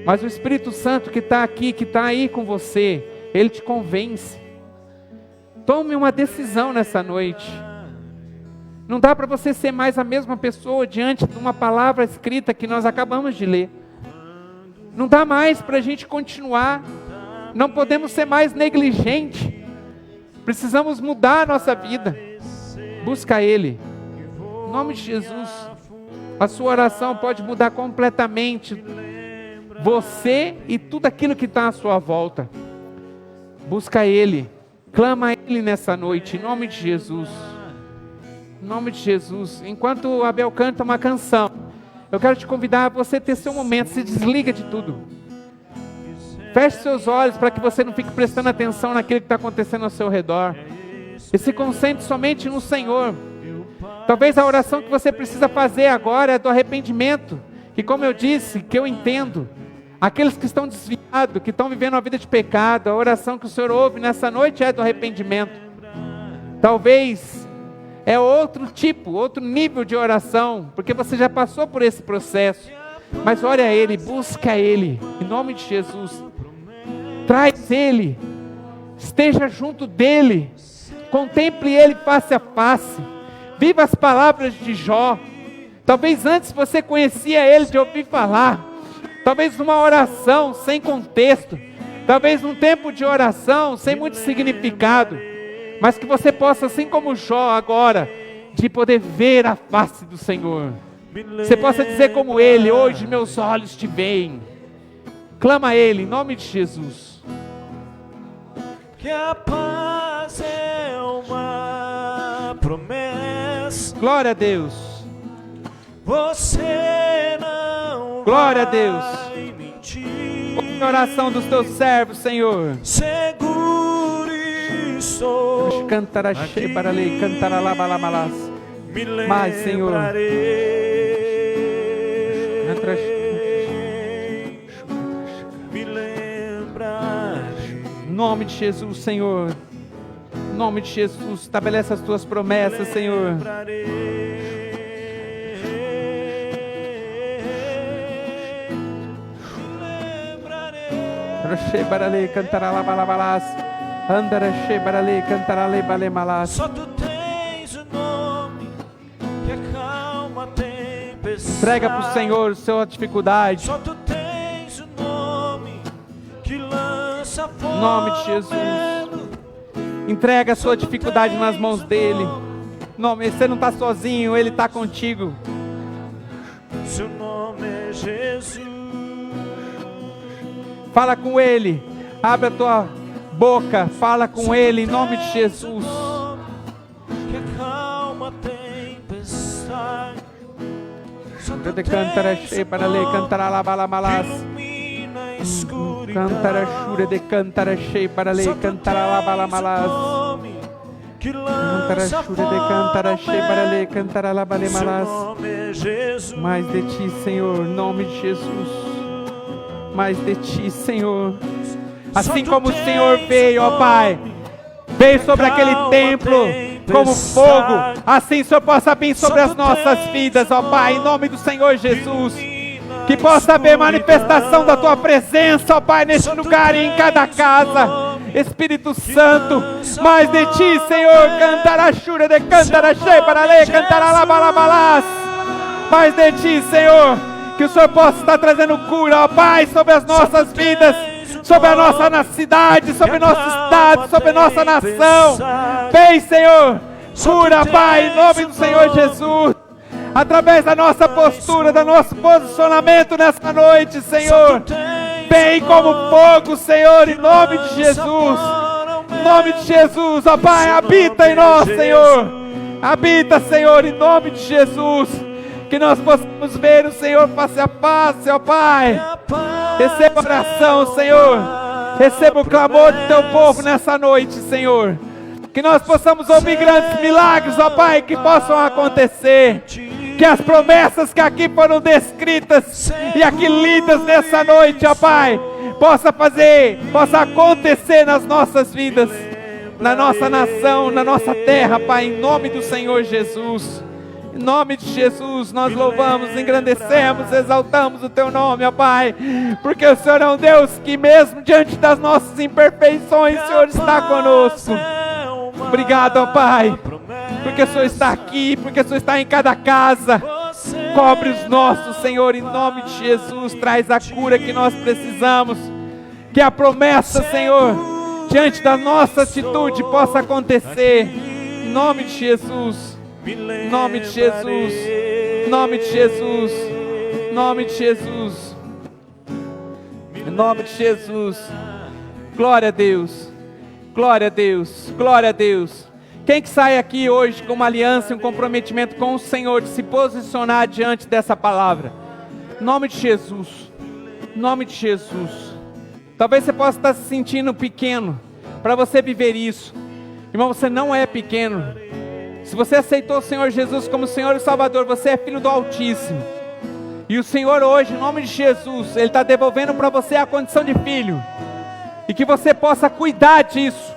mas o Espírito Santo que está aqui, que está aí com você, Ele te convence. Tome uma decisão nessa noite. Não dá para você ser mais a mesma pessoa diante de uma palavra escrita que nós acabamos de ler. Não dá mais para a gente continuar. Não podemos ser mais negligentes. Precisamos mudar a nossa vida. Busca Ele. Em nome de Jesus. A sua oração pode mudar completamente você e tudo aquilo que está à sua volta. Busca Ele. Clama a Ele nessa noite. Em nome de Jesus. Em nome de Jesus. Enquanto o Abel canta uma canção, eu quero te convidar a você ter seu momento. Se desliga de tudo. Feche seus olhos para que você não fique prestando atenção naquilo que está acontecendo ao seu redor. E se concentre somente no Senhor. Talvez a oração que você precisa fazer agora é do arrependimento. Que, como eu disse, que eu entendo, aqueles que estão desviados, que estão vivendo uma vida de pecado, a oração que o Senhor ouve nessa noite é do arrependimento. Talvez é outro tipo, outro nível de oração, porque você já passou por esse processo. Mas ore a Ele, busca Ele, em nome de Jesus. Traz Ele, esteja junto dEle, contemple Ele face a face, viva as palavras de Jó. Talvez antes você conhecia Ele de ouvir falar, talvez numa oração sem contexto, talvez num tempo de oração sem muito significado, mas que você possa, assim como Jó agora, de poder ver a face do Senhor. Você possa dizer como ele: hoje meus olhos te veem. Clama a Ele em nome de Jesus. Que a paz é uma promessa. Glória a Deus. Você não Glória a Deus. vai mentir. a oração dos teus servos, Senhor. Seguro estou. Cantará cheio para lei, cantará lá balamalás. Mais, Senhor. Me lembrarei. Em nome de Jesus, Senhor. Em nome de Jesus, estabelece as tuas promessas, Senhor. Cantará lá balabalás. Andará cheio para lei, cantará lei balemalás. Só tu tens o nome que acalma a tempestade. Entrega para o Senhor sua dificuldade. Só tu tens o nome que lança fogo. Em nome de Jesus. Entrega a sua dificuldade nas mãos dele. Você não está sozinho, ele está contigo. Seu nome é Jesus. Fala com ele. Abre a tua boca. Fala com ele em nome de Jesus. Que acalma a tempestade. De cantará cheio para lei, cantará lá balamalás. Cantará chure de cantará cheio para lei, cantará lá balamalás. Cantará chure de cantará cheio para lei, cantará lá balamalás. Mais de ti, Senhor, em nome de Jesus. Mais de ti, Senhor. Assim como o Senhor veio, ó Pai, veio sobre aquele templo como fogo, assim o Senhor possa vir sobre as nossas vidas, ó Pai, em nome do Senhor Jesus. Que possa haver manifestação da Tua presença, ó Pai, neste lugar e em cada casa. Espírito Santo, mais de Ti, Senhor. Cantará chura de cantará cheia para ler, cantará lá balabalás. Mais de Ti, Senhor. Que o Senhor possa estar trazendo cura, ó Pai, sobre as nossas vidas, sobre a nossa cidade, sobre o nosso estado, sobre a nossa nação. Vem, Senhor, cura, Pai, em nome do Senhor Jesus. Através da nossa postura, do nosso posicionamento nessa noite, Senhor. Vem como fogo, Senhor, em nome de Jesus. Em nome de Jesus, ó Pai, habita em nós, Senhor. Habita, Senhor, em nome de Jesus. Que nós possamos ver o Senhor face a face, ó Pai. Receba a oração, Senhor. Receba o clamor do Teu povo nessa noite, Senhor. Que nós possamos ouvir grandes milagres, ó Pai, que possam acontecer. Que as promessas que aqui foram descritas e aqui lidas nessa noite, ó Pai, possa acontecer nas nossas vidas, na nossa nação, na nossa terra, Pai, em nome do Senhor Jesus. Em nome de Jesus, nós louvamos, engrandecemos, exaltamos o Teu nome, ó Pai, porque o Senhor é um Deus que mesmo diante das nossas imperfeições, o Senhor está conosco. Obrigado, ó Pai, porque o Senhor está aqui, porque o Senhor está em cada casa. Cobre os nossos, Senhor, em nome de Jesus. Traz a cura que nós precisamos. Que a promessa, Senhor, diante da nossa atitude possa acontecer. Em nome de Jesus. Em nome de Jesus. Em nome de Jesus. Em nome de Jesus. Em nome de Jesus. Glória a Deus. Glória a Deus. Glória a Deus. Quem que sai aqui hoje com uma aliança e um comprometimento com o Senhor de se posicionar diante dessa palavra? Em nome de Jesus. Em nome de Jesus. Talvez você possa estar se sentindo pequeno para você viver isso. Irmão, você não é pequeno. Se você aceitou o Senhor Jesus como Senhor e Salvador, você é filho do Altíssimo. E o Senhor hoje, em nome de Jesus, Ele está devolvendo para você a condição de filho. E que você possa cuidar disso.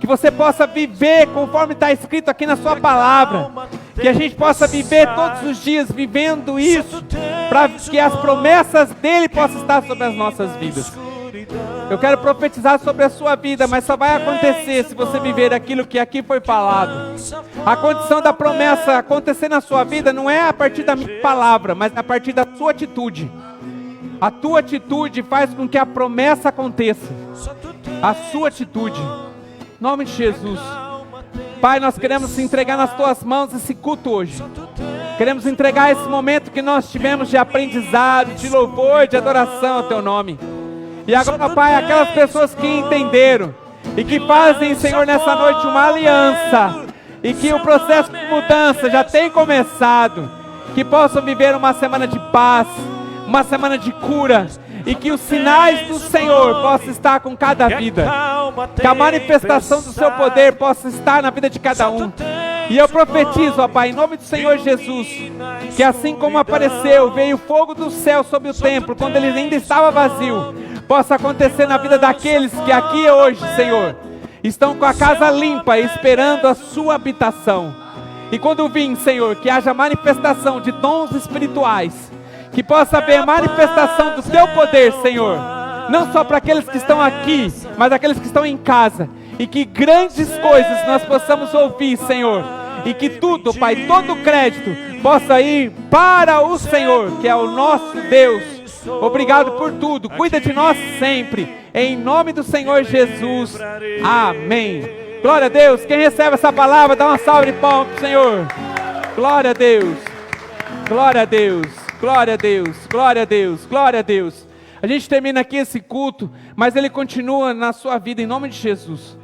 Que você possa viver conforme está escrito aqui na sua palavra. Que a gente possa viver todos os dias vivendo isso, para que as promessas dEle possam estar sobre as nossas vidas. Eu quero profetizar sobre a sua vida, mas só vai acontecer se você viver aquilo que aqui foi falado. A condição da promessa acontecer na sua vida não é a partir da minha palavra, mas a partir da sua atitude. A tua atitude faz com que a promessa aconteça. A sua atitude. Em nome de Jesus. Pai, nós queremos se entregar nas tuas mãos esse culto hoje. Queremos entregar esse momento que nós tivemos de aprendizado, de louvor, de adoração ao teu nome. E agora, Pai, aquelas pessoas que entenderam e que fazem, Senhor, nessa noite uma aliança, e que o processo de mudança já tem começado, que possam viver uma semana de paz, uma semana de cura, e que os sinais do Senhor possam estar com cada vida, que a manifestação do seu poder possa estar na vida de cada um. E eu profetizo, ó Pai, em nome do Senhor Jesus, que assim como apareceu, veio fogo do céu sobre o templo, quando ele ainda estava vazio, possa acontecer na vida daqueles que aqui hoje, Senhor, estão com a casa limpa, esperando a sua habitação. E quando vim, Senhor, que haja manifestação de dons espirituais, que possa haver manifestação do teu poder, Senhor, não só para aqueles que estão aqui, mas aqueles que estão em casa, e que grandes coisas nós possamos ouvir, Senhor, e que tudo, Pai, todo o crédito possa ir para o Senhor, que é o nosso Deus. Obrigado por tudo, cuida de nós sempre, em nome do Senhor Jesus, amém. Glória a Deus. Quem recebe essa palavra, dá uma salva de palmas para o Senhor. Glória a Deus, glória a Deus, glória a Deus, glória a Deus, glória a Deus. A gente termina aqui esse culto, mas ele continua na sua vida, em nome de Jesus.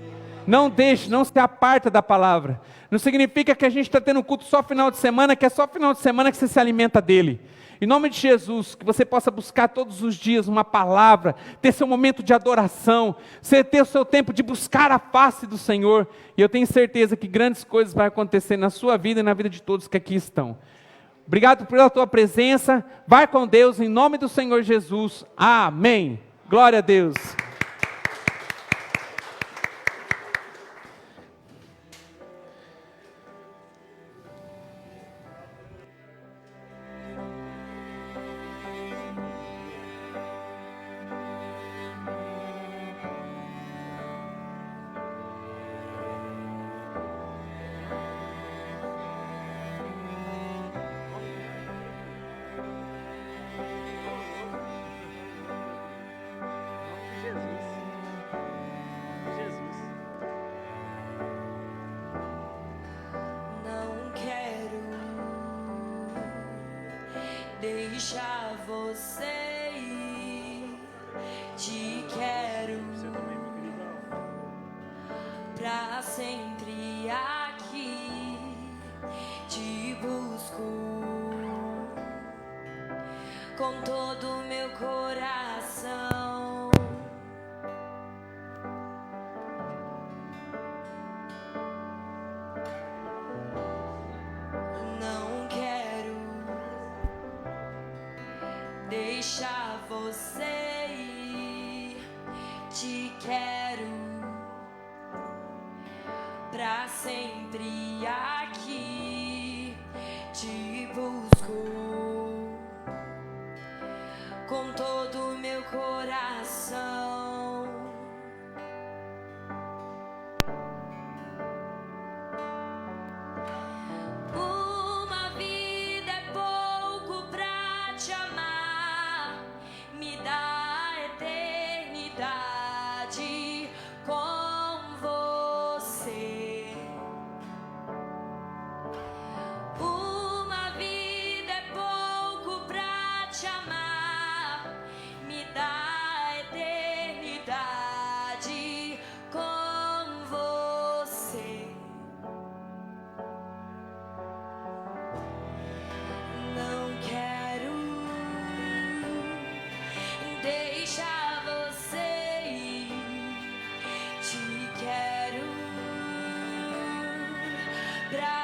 Não deixe, não se aparta da palavra. Não significa que a gente está tendo um culto só final de semana, que é só final de semana que você se alimenta dele. Em nome de Jesus, que você possa buscar todos os dias uma palavra, ter seu momento de adoração, você ter o seu tempo de buscar a face do Senhor. E eu tenho certeza que grandes coisas vão acontecer na sua vida e na vida de todos que aqui estão. Obrigado pela tua presença. Vai com Deus, em nome do Senhor Jesus. Amém. Glória a Deus. Deixa você ir, te quero pra sempre aqui, te busco com todo o meu coração. Não quero deixar você ir, te quero pra sempre aqui, te busco com todo o meu coração. Uma vida é pouco pra te amar, me dá a eternidade com você. Uma vida é pouco pra te amar, me dá a eternidade com você. Não quero deixar você ir, te quero pra